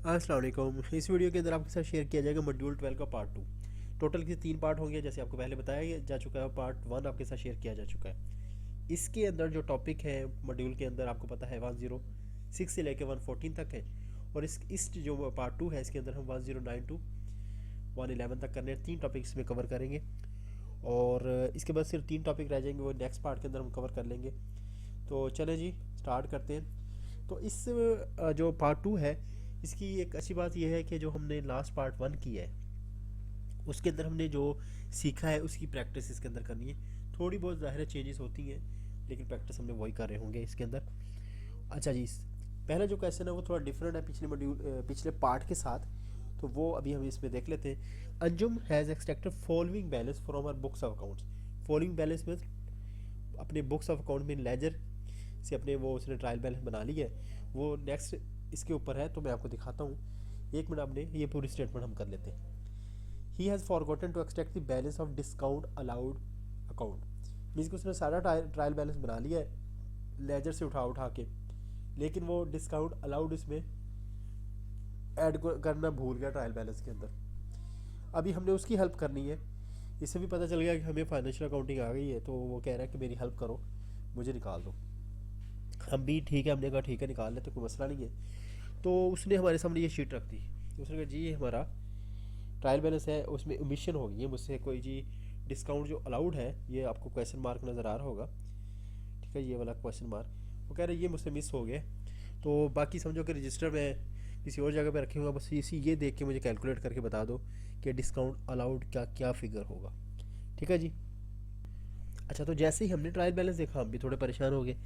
अस्सलाम वालेकुम। इस वीडियो के अंदर आपके साथ शेयर किया जाएगा मॉड्यूल 12 का पार्ट 2। टोटल के 3 पार्ट होंगे, जैसे आपको पहले बताया जा चुका है। पार्ट 1 आपके साथ शेयर किया जा चुका है। इसके अंदर जो टॉपिक है मॉड्यूल के अंदर आपको पता है 106 से लेकर 114 तक है। और इस जो पार्ट 2 है इसके अंदर हम 109 टू 111 तक करने 3 टॉपिक्स में कवर करेंगे। और इसके बाद सिर्फ 3 टॉपिक रह जाएंगे, वो नेक्स्ट पार्ट के अंदर हम कवर कर लेंगे। तो चलें जी, स्टार्ट करते हैं। तो इस जो पार्ट 2 है, इसकी एक अच्छी बात यह है कि जो हमने लास्ट पार्ट 1 किया है उसके अंदर हमने जो सीखा है उसकी प्रैक्टिस इसके अंदर करनी है। थोड़ी बहुत ज़ाहिर चेंजेस होती हैं, लेकिन प्रैक्टिस हमने वही कर रहे होंगे इसके अंदर। अच्छा जी, पहला जो क्वेश्चन है वो थोड़ा डिफरेंट है पिछले पार्ट के साथ, तो वो अभी हम इसमें देख लेते हैं। Anjum has extracted following balance from our books of accounts. Following balance में अपने बुक्स ऑफ अकाउंट में लेजर से अपने वो उसने ट्रायल बैलेंस बना लिया है। वो नेक्स्ट इसके ऊपर है, तो मैं आपको दिखाता हूँ। एक मिनट, आपने ये पूरी स्टेटमेंट हम कर लेते हैं। He has forgotten to extract the balance of discount allowed account. Means कि उसने सारा ट्रायल बैलेंस बना लिया है लेजर से उठा उठा के, लेकिन वो डिस्काउंट अलाउड इसमें ऐड करना भूल गया ट्रायल बैलेंस के अंदर। अभी हमने उसकी हेल्प करनी है। इससे भी पता चल गया कि हमें फाइनेंशियल अकाउंटिंग आ गई है, तो वो कह रहा है कि मेरी हेल्प करो, मुझे निकाल दो। हम भी ठीक है, हमने कहा ठीक है निकाल लेते, कोई मसला नहीं है। तो उसने हमारे सामने ये शीट रख दी। उसने कहा जी ये हमारा ट्रायल बैलेंस है, उसमें ओमिशन हो गई है मुझसे कोई जी डिस्काउंट जो अलाउड है, ये आपको क्वेश्चन मार्क नज़र आ रहा होगा, ठीक है, ये वाला क्वेश्चन मार्क। वो कह रहे हैं ये मुझसे मिस हो गया। तो बाकी समझो कि रजिस्टर में किसी और जगह पे रखे हुआ, बस इसी ये देख के मुझे कैलकुलेट करके बता दो कि डिस्काउंट अलाउड का क्या फिगर होगा। ठीक है जी। अच्छा, तो जैसे ही हमने ट्रायल बैलेंस देखा हम भी थोड़े परेशान हो गए।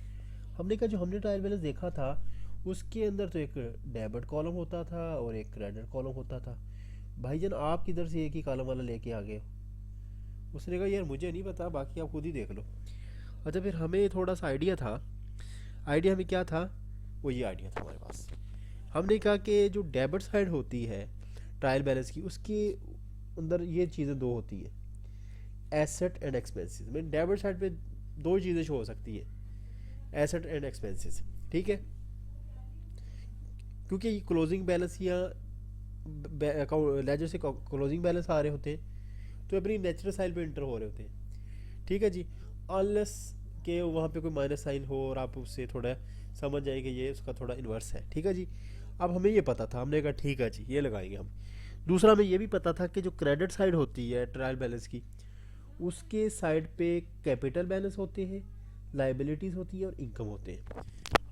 हमने कहा जो हमने ट्रायल बैलेंस देखा था उसके अंदर तो एक डेबिट कॉलम होता था और एक क्रेडिट कॉलम होता था। भाईजान आप किधर से एक ही कॉलम वाला लेके आ गए हो? उसने कहा यार मुझे नहीं पता, बाकी आप खुद ही देख लो। अच्छा, फिर हमें थोड़ा सा आइडिया था। आइडिया हमें क्या था? वो ये आइडिया था हमारे पास। हमने कहा कि जो डेबिट साइड होती है ट्रायल बैलेंस की, उसके अंदर ये चीज़ें दो होती हैं, एसेट एंड एक्सपेंसेस। में डेबिट साइड पे दो चीज़ें शो हो सकती है, एसेट एंड एक्सपेंसेस। ठीक है, क्योंकि ये क्लोजिंग बैलेंस या लेजर से क्लोजिंग बैलेंस आ रहे होते हैं, तो अपनी नेचुरल साइड पे इंटर हो रहे होते हैं। ठीक है जी, अनलेस के वहाँ पे कोई माइनस साइन हो और आप उससे थोड़ा समझ जाए कि ये उसका थोड़ा इन्वर्स है। ठीक है जी, अब हमें ये पता था, हमने कहा ठीक है जी ये लगाएंगे हम। दूसरा हमें ये भी पता था कि जो क्रेडिट साइड होती है ट्रायल बैलेंस की, उसके साइड पे कैपिटल बैलेंस होते हैं, लाइबिलिटीज़ होती है और इनकम होते हैं।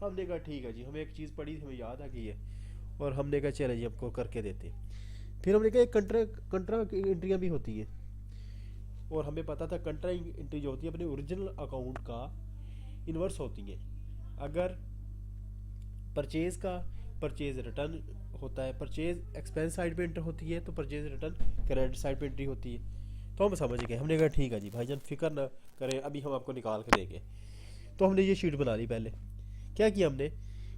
हमने कहा ठीक है जी, हमें एक चीज़ पढ़ी हमें याद आ गई है, और हमने कहा चले जी हमको करके देते हैं। फिर हमने कहा एक कंट्रा कंट्रा की एंट्रियाँ भी होती हैं, और हमें पता था कंट्रा एंट्री जो होती है अपने ओरिजिनल अकाउंट का इन्वर्स होती है। अगर परचेज़ का परचेज़ रिटर्न होता है, परचेज़ एक्सपेंस साइड पे एंटर होती है, तो परचेज़ रिटर्न क्रेडिट साइड पे एंट्री होती है। तो हम समझ गए। हमने कहा ठीक है जी भाईजान फिक्र ना करें, अभी हम आपको निकाल के देंगे। तो हमने ये शीट बना ली। पहले क्या किया हमने,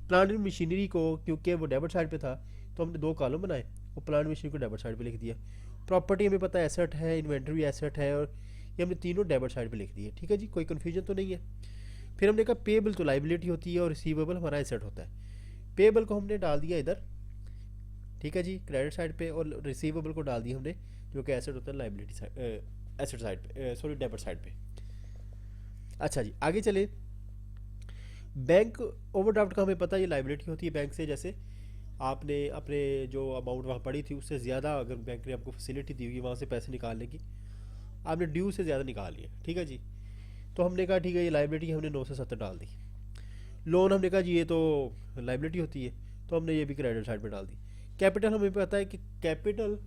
प्लांट एंड मशीनरी को, क्योंकि वो डेबिट साइड पे था, तो हमने दो कॉलम बनाए और प्लांट मशीनरी को डेबिट साइड पे लिख दिया। प्रॉपर्टी हमें पता है एसेट है, इन्वेंट्री एसेट है, और ये हमने तीनों डेबिट साइड पे लिख दिए। ठीक है जी, कोई कन्फ्यूजन तो नहीं है। फिर हमने कहा पेबल तो लाइबिलिटी होती है और रिसीवेबल हमारा एसेट होता है। पेबल को हमने डाल दिया इधर, ठीक है जी, क्रेडिट साइड पे, और रिसीवेबल को डाल दिया हमने जो कि एसेट होता है लाइबिलिटी साइड, एसेट साइड पे, सॉरी डेबिट साइड पे। अच्छा जी, आगे चले। बैंक ओवरड्राफ्ट का हमें पता है ये लाइबिलिटी होती है बैंक से। जैसे आपने अपने जो अमाउंट वहाँ पड़ी थी उससे ज़्यादा अगर बैंक ने आपको फैसिलिटी दी हुई वहाँ से पैसे निकालने की, आपने ड्यू से ज़्यादा निकाल लिया। ठीक है जी, तो हमने कहा ठीक है ये लाइबिलिटी हमने 9 से 70 डाल दी। लोन हमने कहा जी ये तो लाइबिलिटी होती है, तो हमने ये भी क्रेडिट साइड पे डाल दी। कैपिटल हमें पता है कि कैपिटल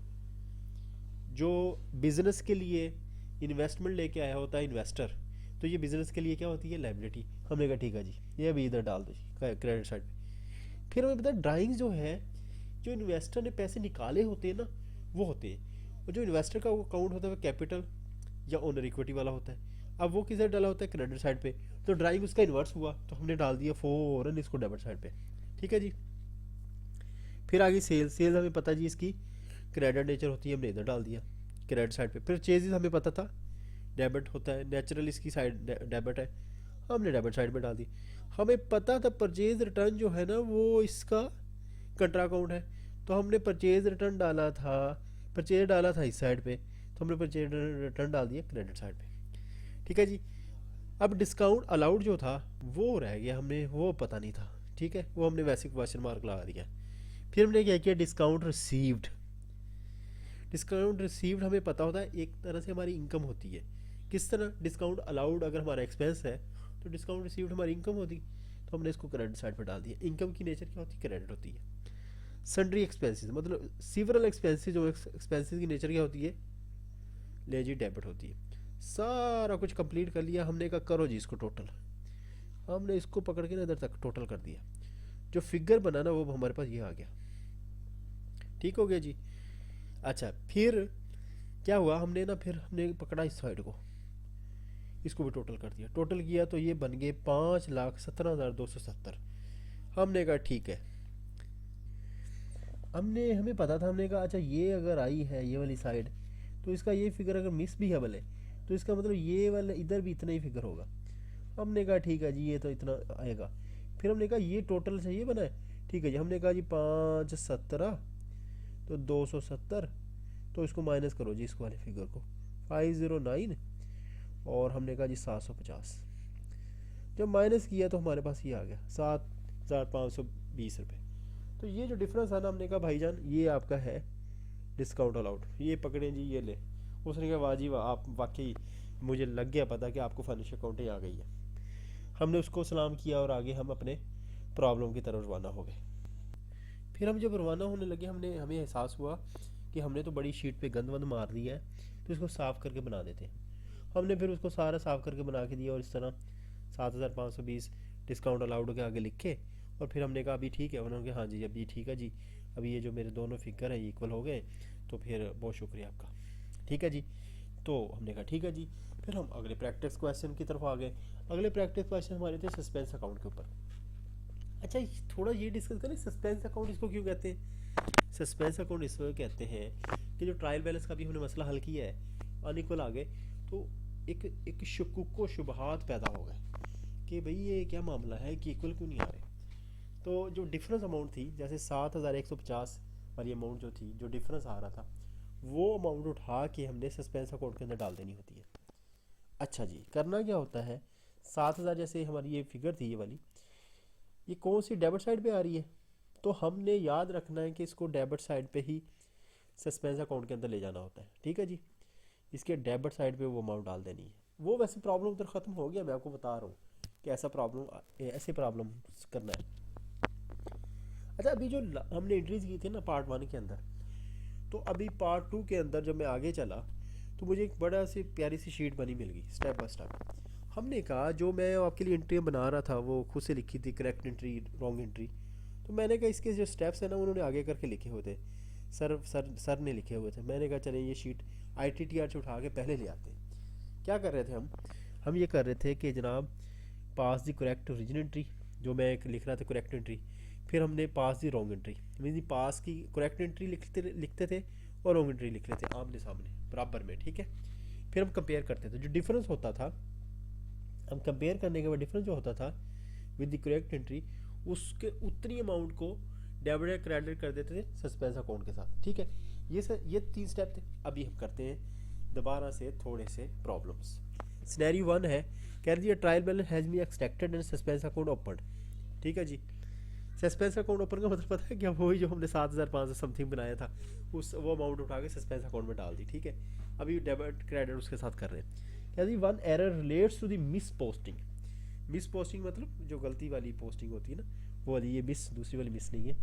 जो बिजनेस के लिए इन्वेस्टमेंट लेके आया होता है इन्वेस्टर, तो ये बिजनेस के लिए क्या होती है, लाइबिलिटी। हमने कहा ठीक है जी ये भी इधर डाल दो क्रेडिट साइड पे। फिर हमें पता है ड्राइंग्स जो है, जो इन्वेस्टर ने पैसे निकाले होते हैं ना, वो होते हैं। और जो इन्वेस्टर का अकाउंट होता है वो कैपिटल या ओनर इक्विटी वाला होता है। अब वो किधर डाला होता है, क्रेडिट साइड पे। तो ड्राइंग उसका इन्वर्स हुआ, तो हमने डाल दिया फ़ौरन इसको डेबिट साइड पे। ठीक है जी। फिर आगे सेल्स। सेल्स हमें पता जी इसकी क्रेडिट नेचर होती है, हमने इधर डाल दिया क्रेडिट साइड पे। फिर चेजेस हमें पता था डेबिट होता है, नेचुरल इसकी साइड डेबिट है, हमने डेबिट साइड पे डाल दी। हमें पता था परचेज रिटर्न जो है ना वो इसका कंट्रा अकाउंट है, तो हमने परचेज रिटर्न डाला था, परचेज डाला था इस साइड पे, तो हमने परचेज रिटर्न डाल दिया क्रेडिट साइड पे। ठीक है जी। अब डिस्काउंट अलाउड जो था वो रह गया, हमें वो पता नहीं था। ठीक है, वो हमने वैसे क्वेश्चन मार्क लगा दिया। फिर हमने क्या किया, डिस्काउंट रिसीव्ड। डिस्काउंट रिसीव्ड हमें पता होता है एक तरह से हमारी इनकम होती है। किस तरह, डिस्काउंट अलाउड अगर हमारा एक्सपेंस है तो डिस्काउंट रिसीव्ड हमारी इनकम होती, तो हमने इसको क्रेडिट साइड पर डाल दिया। इनकम की नेचर क्या होती है, क्रेडिट होती है। सन्ड्री एक्सपेंसेस मतलब सीवरल एक्सपेंसेस, जो एक्सपेंसेस की नेचर क्या होती है, लेजी डेबिट होती है। सारा कुछ कंप्लीट कर लिया हमने, कहा करो जी इसको टोटल। हमने इसको पकड़ के ना इधर तक टोटल कर दिया, जो फिगर बना ना वो हमारे पास ये आ गया। ठीक हो गया जी। अच्छा, फिर क्या हुआ, हमने ना फिर हमने पकड़ा इस साइड को, इसको भी टोटल कर दिया। टोटल किया तो ये बन गए 5,17,270। हमने कहा ठीक है, हमें पता था, हमने कहा अच्छा ये अगर आई है ये वाली साइड, तो इसका ये फिगर अगर मिस भी है भले, तो इसका मतलब ये वाला इधर भी इतना ही फिगर होगा। हमने कहा ठीक है जी, ये तो इतना आएगा। फिर हमने कहा ये टोटल से ये बना है, ठीक है जी। हमने कहा जी 517 तो 270, तो इसको माइनस करो जी इसको वाले फिगर को, 509, और हमने कहा जी 750। जब माइनस किया तो हमारे पास ये आ गया 7,520 रुपये। तो ये जो डिफरेंस है ना, हमने कहा भाईजान ये आपका है डिस्काउंट अलाउड, ये पकड़ें जी, ये ले। उसने कहा वाह जी वाह, आप वाकई, मुझे लग गया पता कि आपको फाइनेंशियल अकाउंटिंग आ गई है। हमने उसको सलाम किया और आगे हम अपने प्रॉब्लम की तरफ रवाना हो गए। फिर हम जब रवाना होने लगे, हमें एहसास हुआ कि हमने तो बड़ी शीट पे गंद वंद मार दिया है, तो इसको साफ़ करके बना देते हैं। हमने फिर उसको सारा साफ़ करके बना के दिया, और इस तरह 7,520 डिस्काउंट अलाउड के आगे लिखे। और फिर हमने कहा अभी ठीक है, उन्होंने कहा हाँ जी अभी ठीक है जी, अभी ये जो मेरे दोनों फिगर हैं इक्वल हो गए, तो फिर बहुत शुक्रिया आपका। ठीक है जी। तो हमने कहा ठीक है जी। फिर हम अगले प्रैक्टिस क्वेश्चन की तरफ आ गए। अगले प्रैक्टिस क्वेश्चन हमारे थे सस्पेंस अकाउंट के ऊपर। अच्छा, थोड़ा ये डिस्कस करें, सस्पेंस अकाउंट इसको क्यों कहते हैं। सस्पेंस अकाउंट इसको कहते हैं कि जो ट्रायल बैलेंस का भी हमने मसला हल किया है, अनइक्वल आ गए, तो एक शुकुको शुबहात पैदा हो गए कि भाई ये क्या मामला है कि इक्वल क्यों नहीं आ रहे। तो जो डिफरेंस अमाउंट थी, जैसे 7,150 वाली अमाउंट जो थी, जो डिफरेंस आ रहा था, वो अमाउंट उठा के हमने सस्पेंस अकाउंट के अंदर डाल देनी होती है। अच्छा जी, करना क्या होता है, 7,000 जैसे हमारी ये फिगर थी, ये वाली, ये कौन सी डेबिट साइड पे आ रही है, तो हमने याद रखना है कि इसको डेबिट साइड पे ही सस्पेंस अकाउंट के अंदर ले जाना होता है। ठीक है जी, इसके डेबिट साइड पे वो अमाउंट डाल देनी है। वो वैसे प्रॉब्लम उधर ख़त्म हो गया, मैं आपको बता रहा हूँ कि ऐसे प्रॉब्लम करना है। अच्छा, अभी जो हमने एंट्रीज की थी ना पार्ट 1 के अंदर, तो अभी पार्ट 2 के अंदर जब मैं आगे चला तो मुझे एक बड़ा सी प्यारी सी शीट बनी मिल गई स्टेप बाय स्टेप। हमने कहा जो मैं आपके लिए एंट्री बना रहा था वो खुद से लिखी थी, करेक्ट एंट्री, रॉन्ग एंट्री, तो मैंने कहा इसके जो स्टेप्स हैं ना उन्होंने आगे करके लिखे हुए थे, सर ने लिखे हुए थे। मैंने कहा चले ये शीट ITTR से उठा के पहले ले आते हैं। क्या कर रहे थे हम ये कर रहे थे कि जनाब पास दी करेक्ट ओरिजिनल एंट्री, जो मैं एक लिख रहा था करेक्ट एंट्री, फिर हमने पास दी रॉन्ग एंट्री, मीन पास की करेक्ट एंट्री लिखते थे और रॉन्ग एंट्री लिख रहे थे आमने सामने बराबर में। ठीक है, फिर हम कंपेयर करते थे, जो डिफरेंस होता था, हम कंपेयर करने के बाद डिफरेंस जो होता था विद द करेक्ट एंट्री, उसके उतनी अमाउंट को डेबिट या क्रेडिट कर देते थे सस्पेंस अकाउंट के साथ। ठीक है, ये 3 स्टेप थे। अभी हम करते हैं दोबारा से थोड़े से प्रॉब्लम्स। सिनेरियो 1 है, कह रही है trial balance has been extracted and suspense account open. ठीक है जी, सस्पेंस अकाउंट ओपन का मतलब पता है क्या, वही जो हमने 7,500 समथिंग बनाया था, वो अमाउंट उठा के सस्पेंस अकाउंट में डाल दी। ठीक है, अभी डेबिट क्रेडिट उसके साथ कर रहे हैं। कहती 1 error relates to the misposting. Misposting मतलब जो गलती वाली पोस्टिंग होती है ना, वो वाली, ये मिस, दूसरी वाली मिस नहीं है।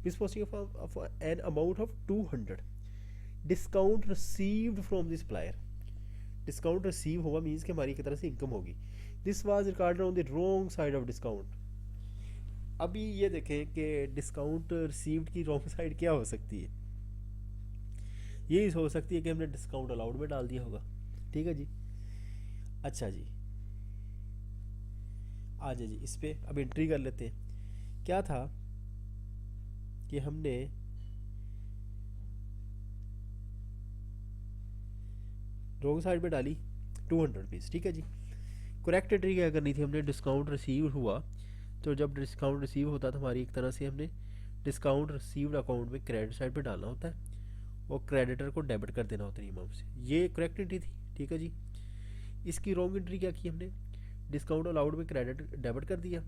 Miss posting of an amount of 200, discount received from the supplier. Discount receive होगा मीन्स कि हमारी की तरफ से इनकम होगी। This was recorded on the wrong side of discount. अभी ये देखें कि डिस्काउंट रिसीव्ड की रॉन्ग साइड क्या हो सकती है, ये हो सकती है कि हमने डिस्काउंट अलाउड में डाल दिया होगा। ठीक है जी। अच्छा जी, आ जाए जी इस पे अब एंट्री कर लेते हैं। क्या था कि हमने रॉन्ग साइड में डाली 200 रुपीज़। ठीक है जी, करेक्ट एंट्री क्या करनी थी हमने, डिस्काउंट रिसीव हुआ, तो जब डिस्काउंट रिसीव होता था हमारी एक तरह से हमने डिस्काउंट रिसीव्ड अकाउंट में क्रेडिट साइड पे डालना होता है और क्रेडिटर को डेबिट कर देना होता है अमाउंट से। ये करेक्ट एंट्री थी, ठीक है जी। इसकी रॉन्ग एंट्री क्या की हमने, डिस्काउंट अलाउड में क्रेडिट डेबिट कर दिया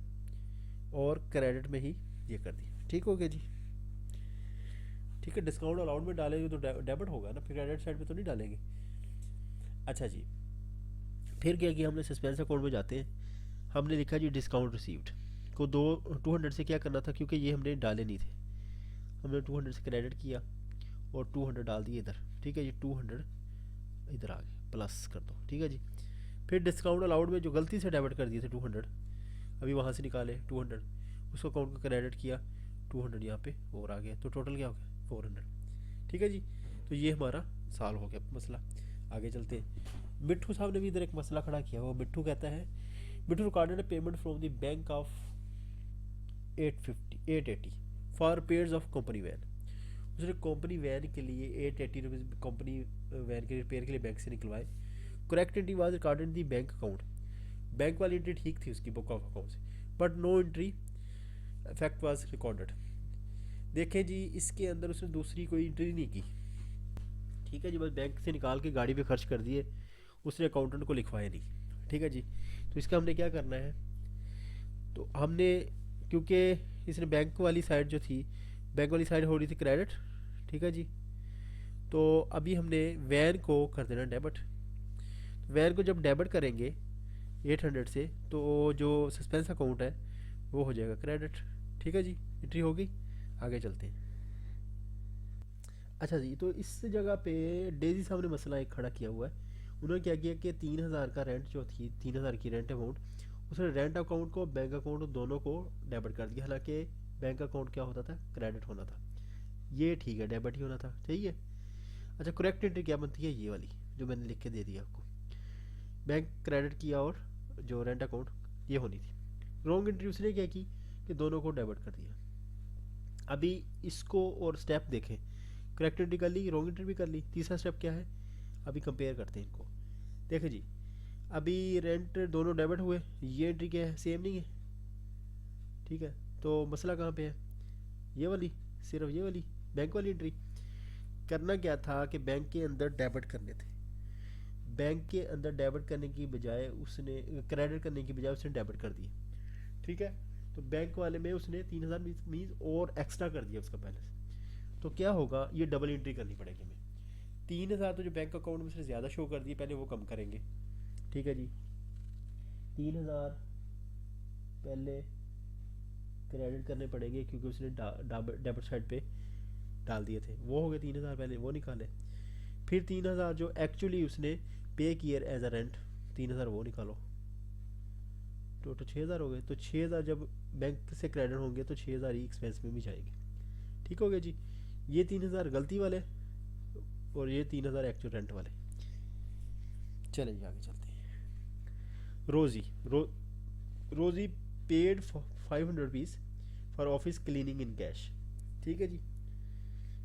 और क्रेडिट में ही ये कर दिया। ठीक हो गया जी। ठीक है, डिस्काउंट अलाउड में डालेंगे तो डेबिट होगा ना, फिर क्रेडिट साइड पे तो नहीं डालेंगे। अच्छा जी, फिर क्या किया हमने, सस्पेंस अकाउंट में जाते हैं, हमने लिखा जी डिस्काउंट रिसीव्ड को 200 से क्या करना था, क्योंकि ये हमने डाले नहीं थे, हमने 200 से क्रेडिट किया और 200 डाल दिए इधर। ठीक है जी, 200 इधर आ गए, प्लस कर दो। ठीक है जी, फिर डिस्काउंट अलाउड में जो गलती से डेबिट कर दिए थे 200, अभी वहाँ से निकाले 200, उसको अकाउंट को क्रेडिट किया, 200 यहाँ पे और आ गया, तो टोटल क्या हो गया 400। ठीक है जी, तो ये हमारा सॉल्व हो गया मसला। आगे चलते हैं। मिट्ठू साहब ने भी इधर एक मसला खड़ा किया। वो मिट्ठू कहता है, Mitthu recorded a payment from the bank of 880 for repairs of company van. उसने कंपनी वैन के लिए 880 रुपीज़ कंपनी वैन के रिपेयर के लिए बैंक से निकलवाए। Correct entry was recorded the bank account, bank वाली एंट्री ठीक थी उसकी बुक ऑफ अकाउंट से, but no entry effect was recorded. देखें जी, इसके अंदर उसने दूसरी कोई एंट्री नहीं की। ठीक है जी, बस बैंक से निकाल के गाड़ी पे खर्च कर दिए, उसने अकाउंटेंट को लिखवाया नहीं। ठीक है जी, तो इसका हमने क्या करना है, तो हमने, क्योंकि इसने बैंक वाली साइड जो थी, बैंक वाली साइड हो रही थी क्रेडिट। ठीक है जी, तो अभी हमने वैन को कर देना डेबिट। वैन को जब डेबिट करेंगे 800 से, तो जो सस्पेंस अकाउंट है वो हो जाएगा क्रेडिट। ठीक है जी, एंट्री होगी। आगे चलते हैं। अच्छा जी, तो इस जगह पे डेजी साहब ने मसला एक खड़ा किया हुआ है। उन्होंने क्या किया कि 3000 का रेंट जो थी, 3000 की रेंट अमाउंट, उसने रेंट अकाउंट को बैंक अकाउंट दोनों को डेबिट कर दिया। हालांकि बैंक अकाउंट क्या होता था, क्रेडिट होना था। ये ठीक है, डेबिट ही होना था। ठीक है। अच्छा, करेक्ट एंट्री क्या बनती है, ये वाली जो मैंने लिख के दे दिया आपको, बैंक क्रेडिट किया और जो रेंट अकाउंट ये होनी थी। रॉन्ग एंट्री उसने क्या की कि दोनों को डेबिट कर दिया। अभी इसको और स्टेप देखें, करेक्ट एंट्री कर ली, रॉन्ग एंट्री भी कर ली, तीसरा स्टेप क्या है, अभी कंपेयर करते हैं इनको। देखें जी, अभी रेंट दोनों डेबिट हुए, ये एंट्री क्या है, सेम नहीं है। ठीक है, तो मसला कहाँ पे है, ये वाली, सिर्फ ये वाली बैंक वाली एंट्री। करना क्या था कि बैंक के अंदर डेबिट करने थे, बैंक के अंदर डेबिट करने की बजाय उसने, क्रेडिट करने की बजाय उसने डेबिट कर दिए। ठीक है, तो बैंक वाले में उसने 3000 मीन्स और एक्स्ट्रा कर दिया उसका बैलेंस। तो क्या होगा, ये डबल एंट्री करनी पड़ेगी हमें। 3000 तो जो बैंक अकाउंट में से ज़्यादा शो कर दिए, पहले वो कम करेंगे। ठीक है जी, 3000 पहले क्रेडिट करने पड़ेंगे क्योंकि उसने डेबिट साइड पे डाल दिए थे, वो हो गए 3000, पहले वो निकाले। फिर 3000 जो एक्चुअली उसने पे किए एज अ रेंट, 3000 वो निकालो, टोटल 6000 हो गए। तो 6000 जब बैंक से क्रेडिट होंगे तो 6000 ही एक्सपेंस में भी जाएंगे। ठीक हो गया जी, ये 3000 गलती वाले और ये 3000 एक्चुअल रेंट वाले। चलें जी, आगे चलते हैं। रोज़ी paid 500 rupees for office cleaning in cash. ठीक है जी,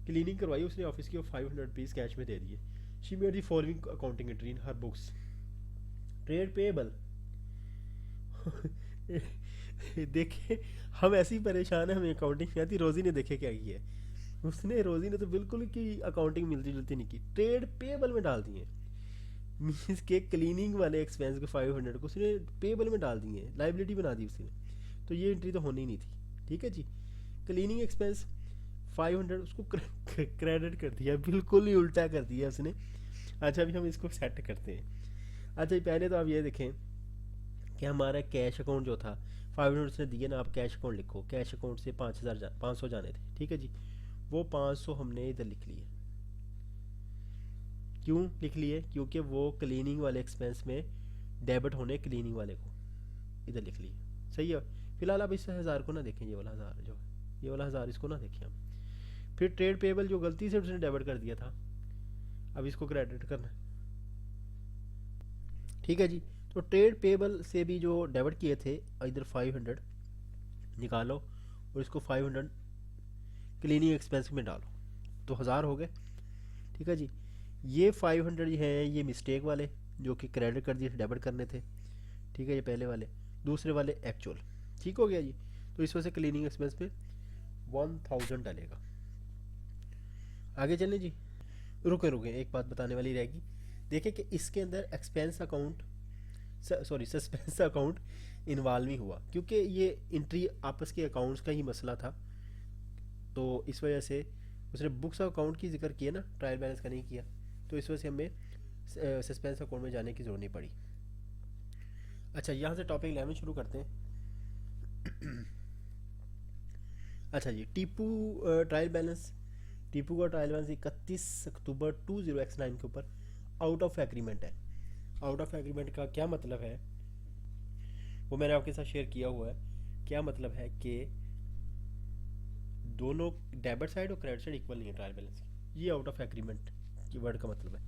क्लीनिंग करवाई उसने ऑफिस की और 500 रुपीज़ कैश में दे दिए। She made the following accounting entry in her books. Trade payable देखे, हम ऐसे ही परेशान है, हमें अकाउंटिंग नहीं आती। रोज़ी ने देखे क्या किया है, रोज़ी ने तो बिल्कुल की अकाउंटिंग मिलती जुलती नहीं की, ट्रेड पेएबल में डाल दिए। मीन्स के क्लीनिंग वाले एक्सपेंस को 500 को उसने पेएबल में डाल दिए, लाइबिलिटी बना दी उसने। तो ये एंट्री तो होनी नहीं थी। ठीक है जी, क्लीनिंग एक्सपेंस 500 उसको क्रेडिट कर दिया, बिल्कुल ही उल्टा कर दिया उसने। अच्छा, अभी हम इसको सेट करते हैं। अच्छा, पहले तो आप ये देखें कि हमारा कैश अकाउंट जो था 500 उसने दिए ना, आप कैश अकाउंट लिखो, कैश अकाउंट से 500 जाने थे। ठीक है जी, वो 500 हमने इधर लिख लिए। क्यों लिख लिए, क्योंकि वो क्लीनिंग वाले एक्सपेंस में डेबिट होने क्लीनिंग वाले को इधर लिख लिए। सही है। फिलहाल आप इस 1000 को ना देखें, ये वाला 1000 जो, ये वाला 1000 इसको ना देखें हम। फिर ट्रेड पेबल जो गलती से उसने डेबिट कर दिया था, अब इसको क्रेडिट करना है। ठीक है जी, तो ट्रेड पेबल से भी जो डेबिट किए थे इधर 500 निकालो और इसको 500 क्लीनिंग एक्सपेंस में डालो, तो 1000 हो गए। ठीक है जी, ये 500 हैं ये मिस्टेक वाले जो कि क्रेडिट कर दिए थे, डेबिट करने थे। ठीक है, ये पहले वाले, दूसरे वाले एक्चुअल। ठीक हो गया जी, तो इस वजह से क्लीनिंग एक्सपेंस पे 1000 डलेगा। आगे चलें जी। रुके रुके, एक बात बताने वाली रहेगी। देखिए कि इसके अंदर expense account, sorry suspense account involve ही हुआ, क्योंकि ये इंट्री आपस के अकाउंट्स का ही मसला था। तो इस वजह से उसने बुक्स ऑफ अकाउंट की जिक्र किया ना, ट्रायल बैलेंस का नहीं किया। तो इस वजह से हमें सस्पेंस अकाउंट में जाने की जरूरत नहीं पड़ी। अच्छा, यहाँ से टॉपिक 11 शुरू करते हैं। अच्छा जी, टीपू ट्रायल बैलेंस। टीपू का ट्रायल बैलेंस 31 अक्टूबर 20x9 के ऊपर आउट ऑफ एग्रीमेंट है। आउट ऑफ एग्रीमेंट का क्या मतलब है वो मैंने आपके साथ शेयर किया हुआ है। क्या मतलब है कि दोनों डेबिट साइड और क्रेडिट साइड इक्वल नहीं है ट्रायल बैलेंस की। ये आउट ऑफ एग्रीमेंट की वर्ड का मतलब है।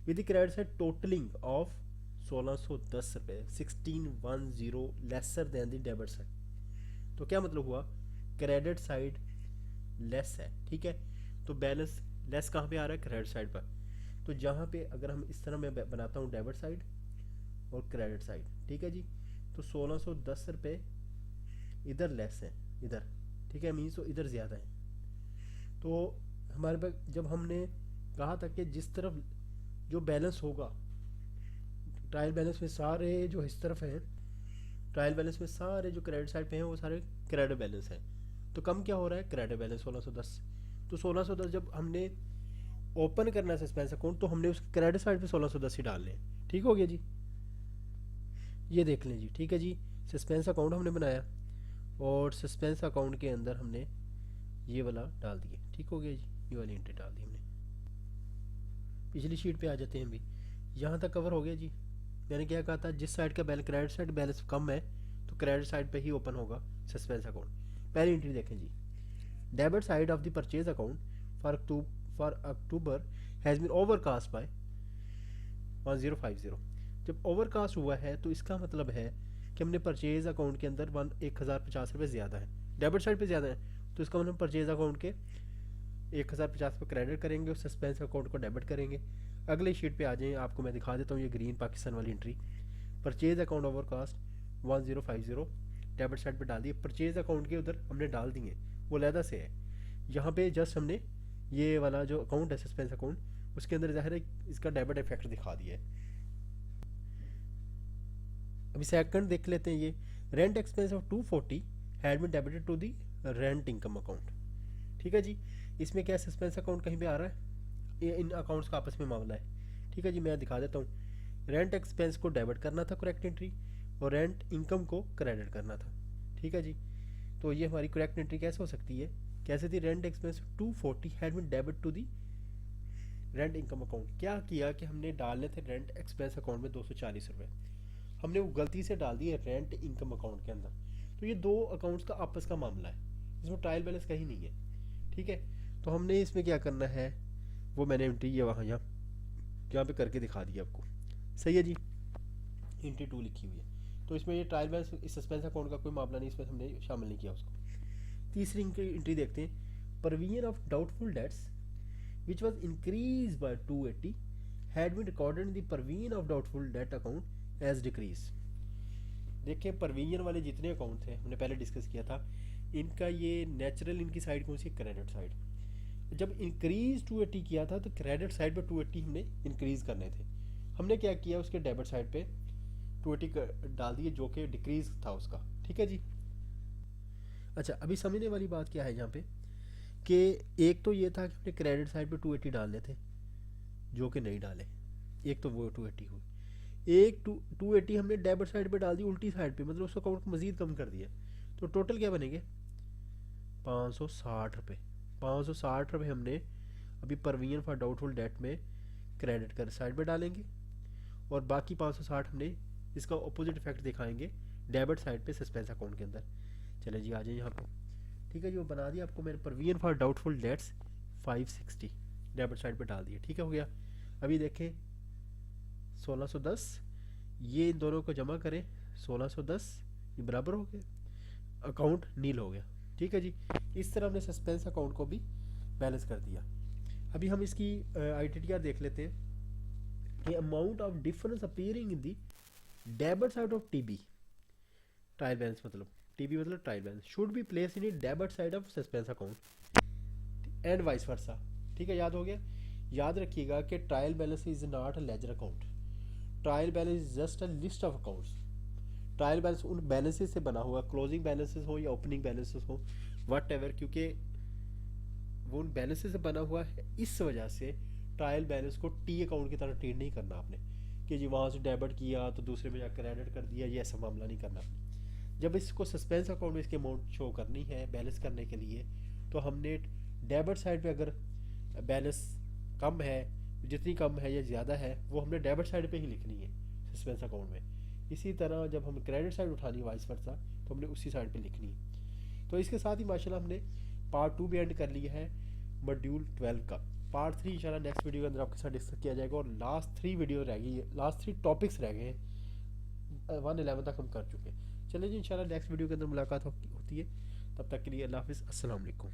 With the credit side totalling of 1610 रुपये 1610 lesser than the debit side. तो क्या मतलब हुआ, क्रेडिट साइड लेस है, ठीक है। तो बैलेंस लेस कहाँ पे आ रहा है, क्रेडिट साइड पर। तो जहाँ पे अगर हम इस तरह मैं बनाता हूँ डेबिट साइड और क्रेडिट साइड, ठीक है जी। तो 1610 रुपये इधर लेस है, इधर, ठीक है, मीन्स तो इधर ज़्यादा है। तो हमारे पास जब हमने कहा था कि जिस तरफ जो बैलेंस होगा ट्रायल बैलेंस में, सारे जो इस तरफ हैं ट्रायल बैलेंस में, सारे जो क्रेडिट साइड पे हैं वो सारे क्रेडिट बैलेंस हैं। तो कम क्या हो रहा है, क्रेडिट बैलेंस 1610। तो 1610 जब हमने ओपन करना है सस्पेंस अकाउंट, तो हमने उसके क्रेडिट साइड पे 1610 ही डालने हैं। ठीक हो गया जी, ये देख लें जी। ठीक है जी, सस्पेंस अकाउंट हमने बनाया और सस्पेंस अकाउंट के अंदर हमने ये वाला डाल दिया। ठीक हो गया जी, ये वाली एंट्री डाल दी हमने। पिछली शीट पे आ जाते हैं भी, यहाँ तक कवर हो गया जी। मैंने क्या कहा था, जिस साइड का बैलेंस क्रेडिट साइड बैलेंस कम है तो क्रेडिट साइड पे ही ओपन होगा सस्पेंस अकाउंट। पहली एंट्री देखें जी, debit side of the purchase account for October has been overcast by 1050। जब ओवरकास्ट हुआ है तो इसका मतलब है कि हमने परचेज अकाउंट के अंदर 1050 रुपये ज़्यादा है, डेबिट साइड पे ज़्यादा है। तो इसका मतलब परचेज अकाउंट के 1050 रुपये क्रेडिट करेंगे और सस्पेंस अकाउंट को डेबिट करेंगे। अगले शीट पे आ जाएं, आपको मैं दिखा देता हूँ ये ग्रीन पाकिस्तान वाली entry. Purchase account overcast 1050 debit side पे डाल दिए। परचेज अकाउंट के उधर हमने डाल दिए, वो लहदा से है। यहाँ पे जस्ट हमने ये वाला जो अकाउंट है सस्पेंस अकाउंट, उसके अंदर ज़ाहिर है इसका डेबिट इफेक्ट दिखा दिया है। अभी सेकंड देख लेते हैं, ये rent expense of 240 had been debited to the rent income account. ठीक है जी, इसमें क्या सस्पेंस अकाउंट कहीं पे आ रहा है, ये इन अकाउंट्स का आपस में मामला है। ठीक है जी, मैं दिखा देता हूँ। रेंट एक्सपेंस को डेबिट करना था करेक्ट एंट्री, और रेंट इनकम को क्रेडिट करना था। ठीक है जी, तो ये हमारी करेक्ट एंट्री कैसे हो सकती है, कैसे थी, rent expense 240 had been debit to the rent income account. क्या किया कि हमने डालने थे रेंट एक्सपेंस अकाउंट में 240 रुपये, हमने वो गलती से डाल दिए रेंट इनकम अकाउंट के अंदर। तो ये दो अकाउंट्स का आपस का मामला है, इसमें ट्रायल बैलेंस कहीं नहीं है। ठीक है, तो हमने इसमें क्या करना है वो मैंने एंट्री ये वहाँ यहाँ पे करके दिखा दिया आपको। सही है जी, एंट्री 2 लिखी हुई है। तो इसमें ये ट्रायल बैलेंस इस सस्पेंस अकाउंट का कोई मामला नहीं, इसमें हमने शामिल नहीं किया उसको। तीसरी एंट्री देखते हैं, provision of doubtful debts which was increase by 280 had been recorded in the provision of doubtful debt account as decrease. देखिए प्रोविजन वाले जितने अकाउंट थे हमने पहले डिस्कस किया था, इनका ये नेचुरल इनकी साइड कौन सी, क्रेडिट साइड। जब इंक्रीज 280 किया था तो क्रेडिट साइड पे 280 हमने इंक्रीज करने थे। हमने क्या किया, उसके डेबिट साइड पे 280 डाल दिए जो कि डिक्रीज था उसका। ठीक है जी। अच्छा, अभी समझने वाली बात क्या है यहाँ पे कि एक तो ये था कि हमने क्रेडिट साइड पे 280 डालने थे जो कि नहीं डाले, एक तो वो 280 हुई। एक 280 हमने डेबिट साइड पे डाल दी उल्टी साइड पे, मतलब उस अकाउंट को मजीद कम कर दिया। तो टोटल क्या बनेंगे, 560 रुपये। 560 रुपये हमने अभी प्रोविजन फॉर डाउटफुल डेट में क्रेडिट कर साइड पे डालेंगे, और बाकी 560 हमने इसका अपोजिट इफेक्ट दिखाएंगे डेबिट साइड पे सस्पेंस अकाउंट के अंदर। चले जी, आ जाइए यहाँ पे। ठीक है जी, वो बना दिया आपको मैंने, provision for doubtful debts 560 debit side पे डाल दिया। ठीक है, हो गया। अभी देखें 1610, ये इन दोनों को जमा करें, 1610 ये बराबर हो गया, अकाउंट नील हो गया। ठीक है जी, इस तरह हमने सस्पेंस अकाउंट को भी बैलेंस कर दिया। अभी हम इसकी ITTR देख लेते हैं कि amount of difference appearing in the debit side of TB trial balance, मतलब टीबी मतलब trial balance should be place in A debit side of suspense account and vice versa. ठीक है, याद हो गया। याद रखिएगा कि trial balance is not a ledger account, trial balance is just a list of accounts. Trial balance उन balances से बना हुआ, क्लोजिंग बैलेंसेस हो या ओपनिंग बैलेंसेस हो, वट एवर, क्योंकि वो उन बैलेंसेस से बना हुआ है। इस वजह से ट्रायल बैलेंस को टी अकाउंट की तरह ट्रीट नहीं करना आपने कि जी वहाँ से डेबिट किया तो दूसरे में जाकर क्रेडिट कर दिया, ये ऐसा मामला नहीं करना आपने। जब इसको सस्पेंस अकाउंट में इसकी अमाउंट शो करनी है बैलेंस करने के लिए, तो हमने डेबिट साइड पे अगर बैलेंस कम है, जितनी कम है या ज़्यादा है, वो हमने डेबिट साइड पे ही लिखनी है सस्पेंस अकाउंट में। इसी तरह जब हम क्रेडिट साइड उठानी है वाइस वर्सा, तो हमने उसी साइड पे लिखनी है। तो इसके साथ ही माशाल्लाह हमने पार्ट 2 भी एंड कर लिया है मॉड्यूल 12 का। पार्ट 3 इंशाल्लाह नेक्स्ट वीडियो के अंदर आपके साथ डिस्कस किया जाएगा, और लास्ट 3 वीडियो रह गई है, लास्ट 3 टॉपिक्स रह गए हैं, 111 तक हम कर चुके हैं। चलिए जी, इंशाल्लाह नेक्स्ट वीडियो के अंदर मुलाकात होती है। तब तक के लिए अल्लाह हाफिज़, अस्सलाम वालेकुम।